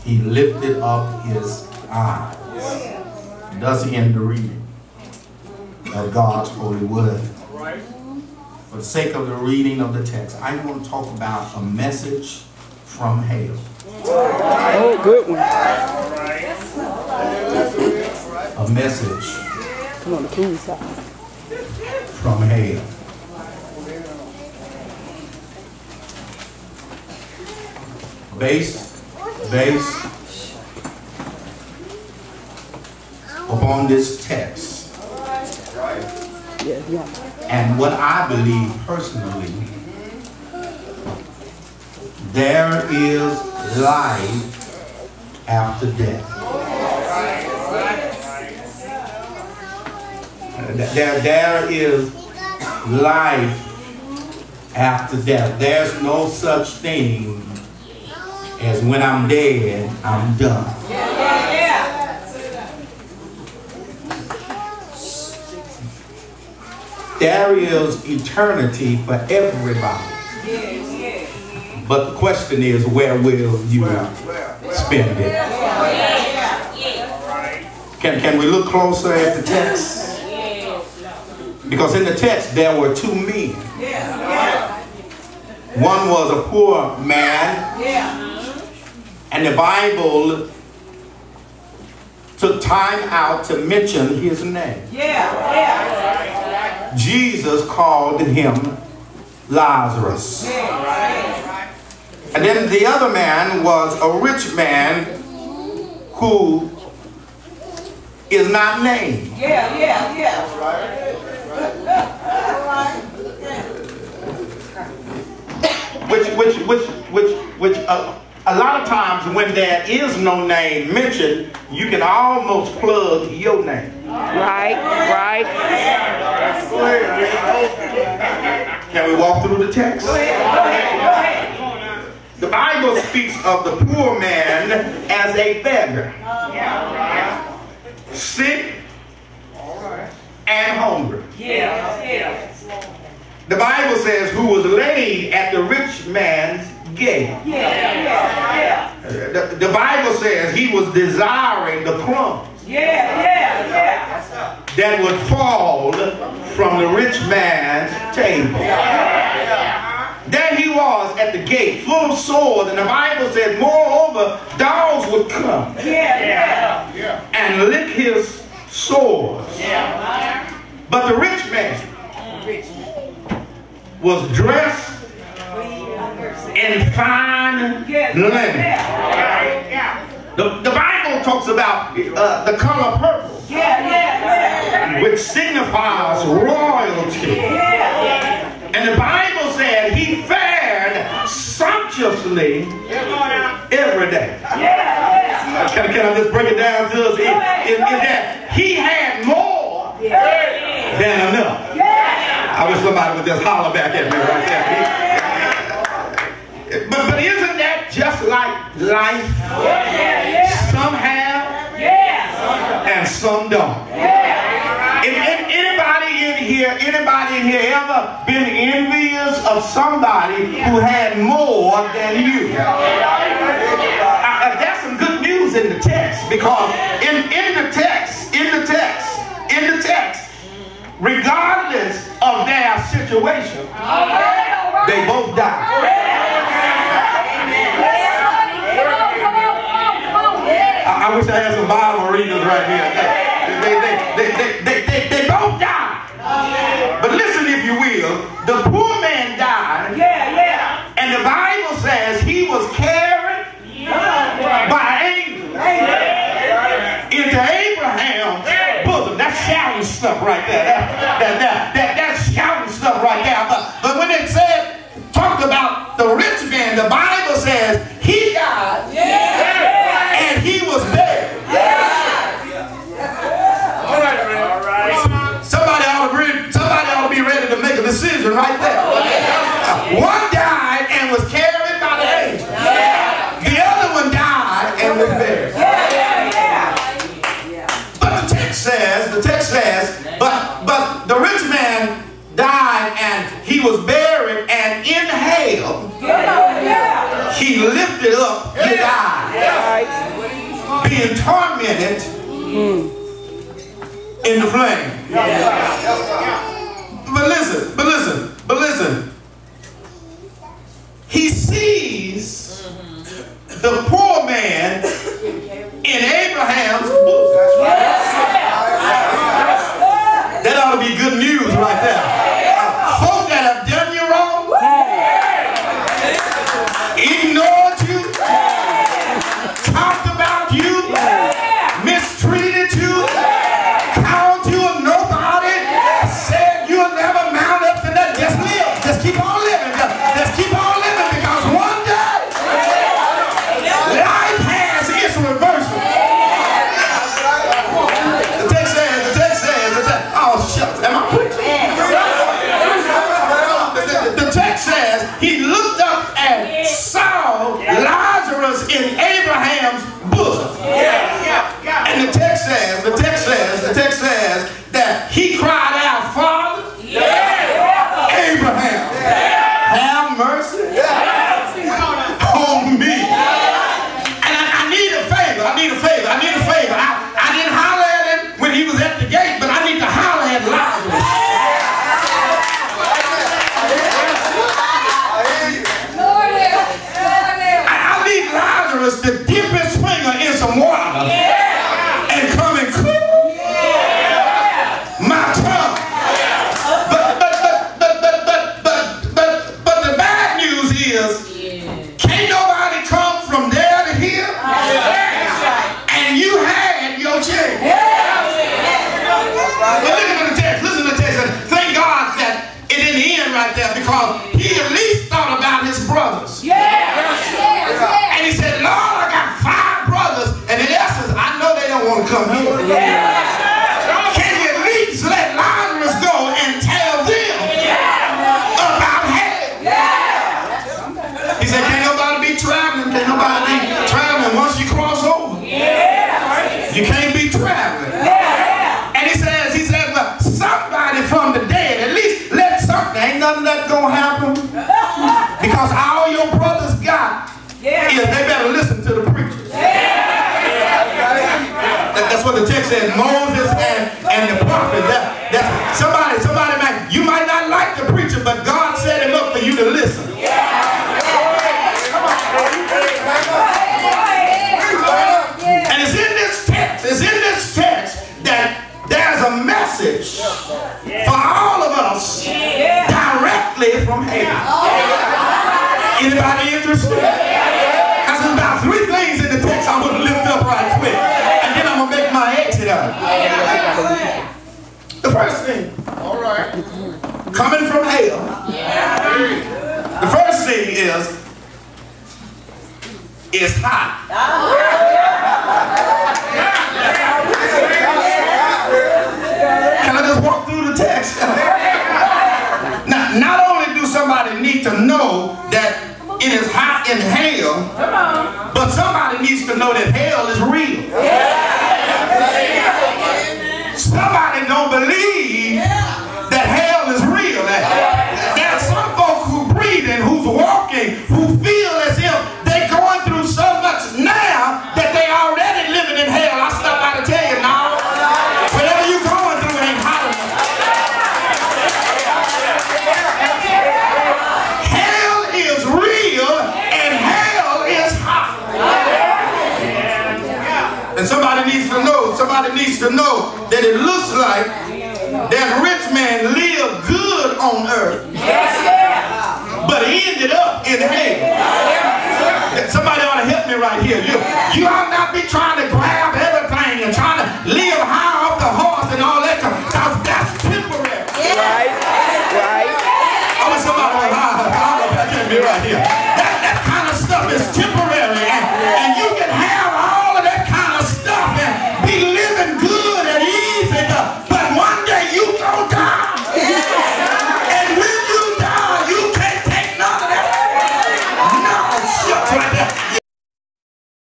He lifted up his eyes. Thus end the reading of God's holy word. For the sake of the reading of the text, I want to talk about a message from hell. Oh, good one. A message Come on, the king side. from hell. Based upon this text and what I believe personally, there is life after death. There is life after death. There's no such thing as when I'm dead, I'm done. There is eternity for everybody. But the question is, where will you spend it? Can we look closer at the text? Because in the text there were two men. One was a poor man, and the Bible took time out to mention his name. Jesus called him Lazarus. And then the other man was a rich man who is not named. Which a lot of times when there is no name mentioned, you can almost plug your name. Right. Can we walk through the text? Go ahead. The Bible speaks of the poor man as a beggar. Sick and hungry. The Bible says who was laid at the rich man's gate. The Bible says he was desiring the crumbs that would fall from the rich man's table. There he was at the gate, full of sores, and the Bible said, moreover, dogs would come and lick his sores. But the rich man was dressed in fine linen. The Bible talks about the color purple, which signifies royalty. And the Bible said he fared sumptuously every day. Can I just break it down to us? Is that he had more than enough. I wish somebody would just holler back at me right there. But isn't that just like life? Some have and some don't. Anybody in here ever been envious of somebody who had more than you? That's some good news in the text, because in the text, regardless of their situation, they both died. I wish I had some Bible readers right here. They both died. But listen, if you will, the poor man died, and the Bible says he was carried by angels into Abraham's bosom. That's shouting stuff right there. That's shouting stuff right there. But when it said, talked about the rich man, the Bible says he died and he was buried. Somebody ought to be ready to make a decision right there. One died and was carried by the angels. The other one died and was buried. But the text says, but the rich man died and he was buried, and in hell he lifted up his eyes. being tormented in the flame. But listen. He sees the poor man in Abraham's bosom. That ought to be good news right there. Folk that have done you wrong, ignored you, talked about you, mistreated you, called you a nobody, said you'll never mount up to that. Just live. Just keep on living. Just keep on living, because one day life has its reversal. The text says, oh shucks, am I preaching? The text says he looked up and saw Lazarus in Abraham's bosom. And the text says that he cried out, Father, Abraham, have mercy on me. And I need a favor. I didn't holler at him when he was at the gate, but I need to holler at Lazarus. I need Lazarus to dip his finger in some water and come and cool my tongue. But the bad news is, can't nobody come from there to here, and you had your chance. But listen to the text. Thank God that it didn't end right there, because he at least thought about his brothers. And he said, Lord, I got 5 brothers, and in essence, I know they don't want to come here. Can you at least let Lazarus go and tell them about hell? He said, can't nobody be traveling. Once you cross over, you can't be traveling. And he says, well, somebody from the dead, at least let something. Ain't nothing that's gonna happen, because all your brothers got is they better listen to the preacher. That's what the text says. Moses and the prophet. You might not like the preacher, but God set him up for you to listen. And it's in this text that there's a message for all of us directly from heaven. Anybody interested? Because there's about 3 things in the text I want to lift up right quick, and then I'm going to make my exit out. The first thing, coming from hell, the first thing is hot. Can I just walk through the text? Now, not only do somebody need to know that it is hot in hell, but somebody needs to know that hell is real. Somebody don't believe that hell is real. There are some folks who breathe and who's walking, who feel as if they're going through so much now that they already living in hell. I stop by to tell you now, whatever you're going through ain't hot enough. Hell is real and hell is hot. And somebody needs to know that it looks like that rich man lived good on earth, but he ended up in hell. Somebody ought to help me right here. You ought not be trying to grab